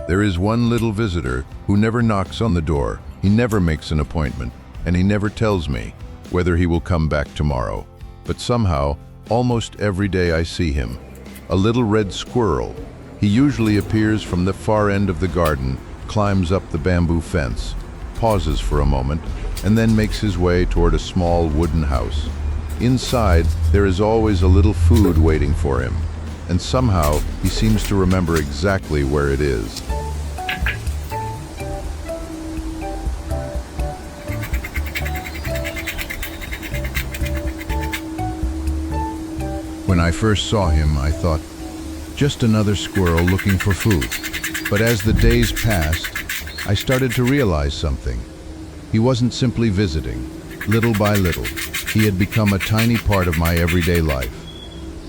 There is one little visitor who never knocks on the door, he never makes an appointment, and he never tells me whether he will come back tomorrow. But somehow, almost every day I see him. A little red squirrel. He usually appears from the far end of the garden, climbs up the bamboo fence, pauses for a moment, and then makes his way toward a small wooden house. Inside, there is always a little food waiting for him, and somehow he seems to remember exactly where it is. When I first saw him, I thought, just another squirrel looking for food. But as the days passed, I started to realize something. He wasn't simply visiting. Little by little, he had become a tiny part of my everyday life.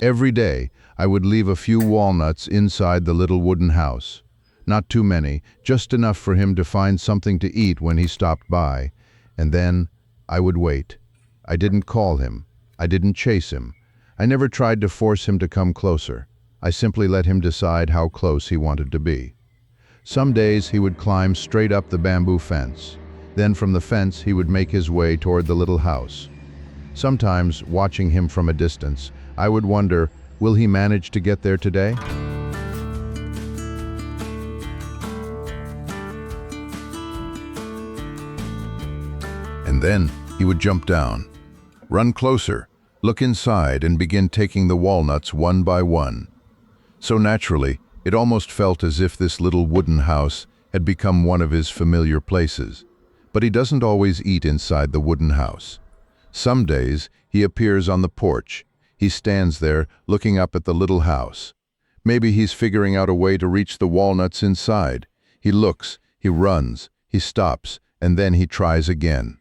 Every day, I would leave a few walnuts inside the little wooden house. Not too many, just enough for him to find something to eat when he stopped by. And then, I would wait. I didn't call him. I didn't chase him. I never tried to force him to come closer. I simply let him decide how close he wanted to be. Some days he would climb straight up the bamboo fence. Then from the fence he would make his way toward the little house. Sometimes, watching him from a distance, I would wonder, will he manage to get there today? And then he would jump down, run closer, look inside and begin taking the walnuts one by one. So naturally, it almost felt as if this little wooden house had become one of his familiar places. But he doesn't always eat inside the wooden house. Some days, he appears on the porch. He stands there, looking up at the little house. Maybe he's figuring out a way to reach the walnuts inside. He looks, he runs, he stops, and then he tries again.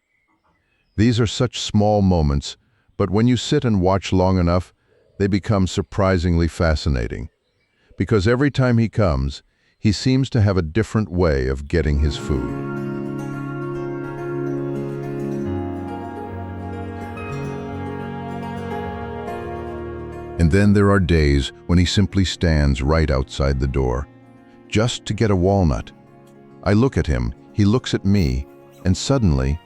These are such small moments, but when you sit and watch long enough, they become surprisingly fascinating. Because every time he comes, he seems to have a different way of getting his food. And then there are days when he simply stands right outside the door, just to get a walnut. I look at him, he looks at me, and suddenly,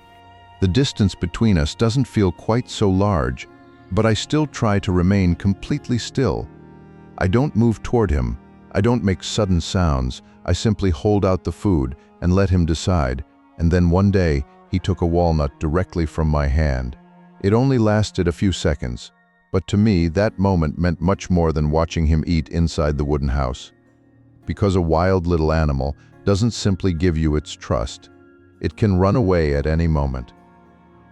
the distance between us doesn't feel quite so large, but I still try to remain completely still. I don't move toward him. I don't make sudden sounds. I simply hold out the food and let him decide. And then one day, he took a walnut directly from my hand. It only lasted a few seconds, but to me, that moment meant much more than watching him eat inside the wooden house. Because a wild little animal doesn't simply give you its trust. It can run away at any moment.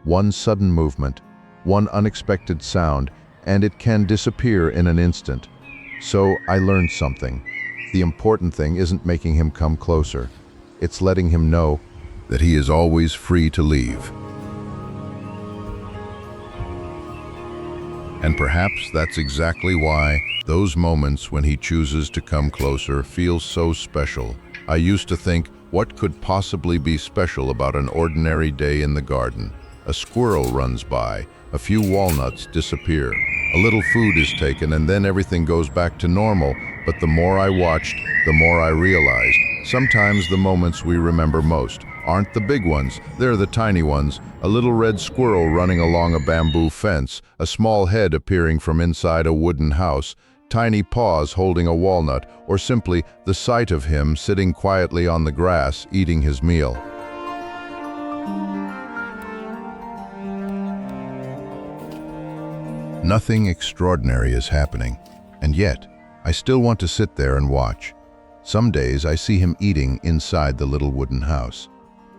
One sudden movement, one unexpected sound, and it can disappear in an instant. So I learned something. The important thing isn't making him come closer. It's letting him know that he is always free to leave. And perhaps that's exactly why those moments when he chooses to come closer feel so special. I used to think, what could possibly be special about an ordinary day in the garden? A squirrel runs by, a few walnuts disappear, a little food is taken, and then everything goes back to normal. But the more I watched, the more I realized, sometimes the moments we remember most aren't the big ones, they're the tiny ones. A little red squirrel running along a bamboo fence, a small head appearing from inside a wooden house, tiny paws holding a walnut, or simply the sight of him sitting quietly on the grass eating his meal. Nothing extraordinary is happening, and yet I still want to sit there and watch. Some days I see him eating inside the little wooden house.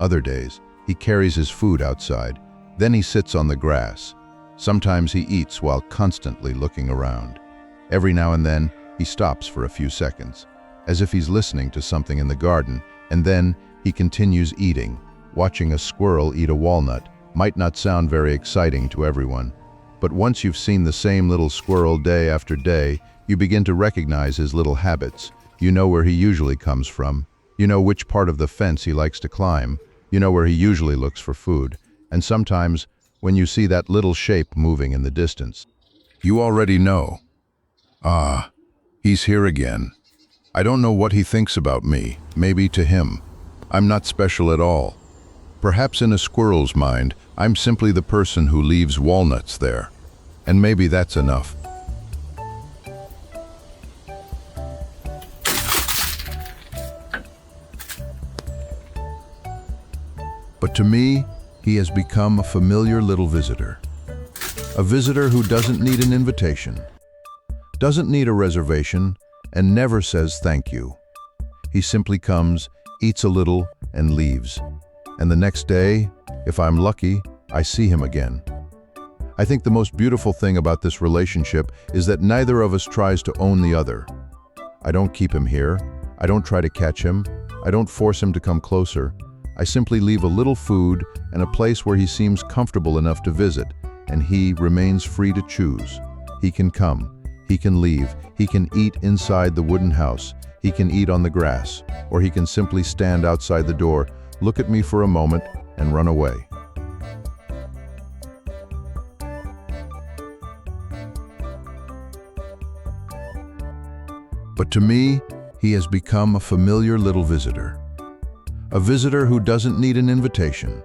Other days, he carries his food outside. Then he sits on the grass. Sometimes he eats while constantly looking around. Every now and then, he stops for a few seconds, as if he's listening to something in the garden, and then he continues eating. Watching a squirrel eat a walnut might not sound very exciting to everyone, but once you've seen the same little squirrel day after day, you begin to recognize his little habits. You know where he usually comes from. You know which part of the fence he likes to climb. You know where he usually looks for food. And sometimes, when you see that little shape moving in the distance, you already know. Ah, he's here again. I don't know what he thinks about me. Maybe to him, I'm not special at all. Perhaps in a squirrel's mind, I'm simply the person who leaves walnuts there. And maybe that's enough. But to me, he has become a familiar little visitor. A visitor who doesn't need an invitation, doesn't need a reservation, and never says thank you. He simply comes, eats a little, and leaves. And the next day, if I'm lucky, I see him again. I think the most beautiful thing about this relationship is that neither of us tries to own the other. I don't keep him here. I don't try to catch him. I don't force him to come closer. I simply leave a little food and a place where he seems comfortable enough to visit, and he remains free to choose. He can come, he can leave, he can eat inside the wooden house, he can eat on the grass, or he can simply stand outside the door, look at me for a moment, and run away. But to me, he has become a familiar little visitor. A visitor who doesn't need an invitation,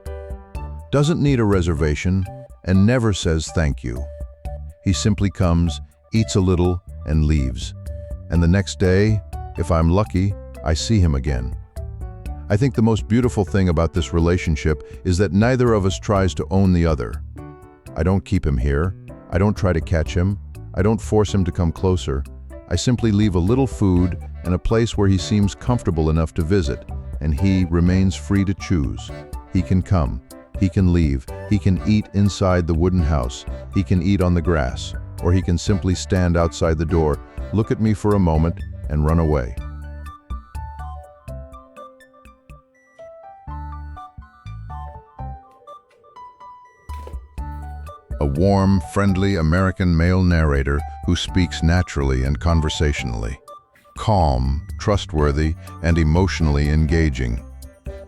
doesn't need a reservation, and never says thank you. He simply comes, eats a little, and leaves. And the next day, if I'm lucky, I see him again. I think the most beautiful thing about this relationship is that neither of us tries to own the other. I don't keep him here. I don't try to catch him. I don't force him to come closer. I simply leave a little food and a place where he seems comfortable enough to visit, and he remains free to choose. He can come, he can leave, he can eat inside the wooden house, he can eat on the grass, or he can simply stand outside the door, look at me for a moment, and run away. A warm, friendly American male narrator who speaks naturally and conversationally. Calm, trustworthy, and emotionally engaging.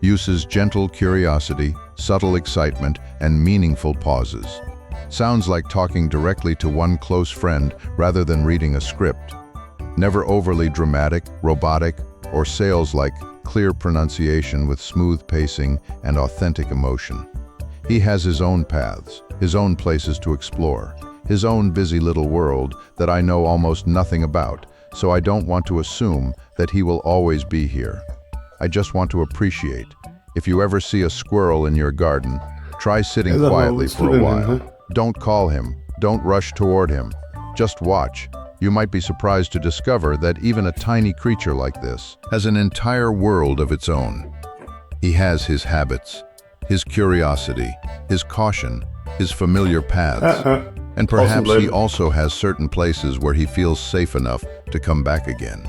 Uses gentle curiosity, subtle excitement, and meaningful pauses. Sounds like talking directly to one close friend rather than reading a script. Never overly dramatic, robotic, or sales-like, clear pronunciation with smooth pacing and authentic emotion. He has his own paths, his own places to explore, his own busy little world that I know almost nothing about, so I don't want to assume that he will always be here. I just want to appreciate. If you ever see a squirrel in your garden, try sitting quietly for a while. Don't call him. Don't rush toward him. Just watch. You might be surprised to discover that even a tiny creature like this has an entire world of its own. He has his habits, his curiosity, his caution, his familiar paths. And perhaps he also has certain places where he feels safe enough to come back again.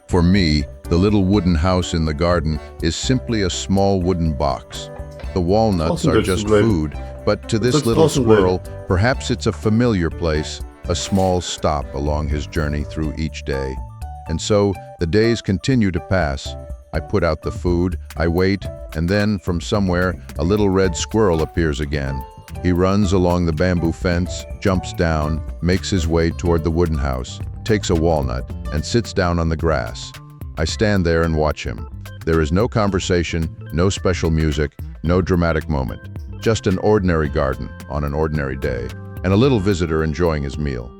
For me, the little wooden house in the garden is simply a small wooden box. The walnuts are just food, but to this little squirrel, perhaps it's a familiar place, a small stop along his journey through each day. And so, the days continue to pass. I put out the food, I wait, and then, from somewhere, a little red squirrel appears again. He runs along the bamboo fence, jumps down, makes his way toward the wooden house, takes a walnut, and sits down on the grass. I stand there and watch him. There is no conversation, no special music, no dramatic moment. Just an ordinary garden on an ordinary day, and a little visitor enjoying his meal.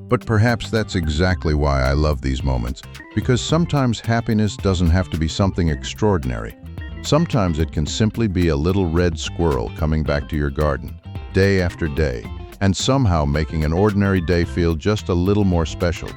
But perhaps that's exactly why I love these moments, because sometimes happiness doesn't have to be something extraordinary. Sometimes it can simply be a little red squirrel coming back to your garden, day after day, and somehow making an ordinary day feel just a little more special.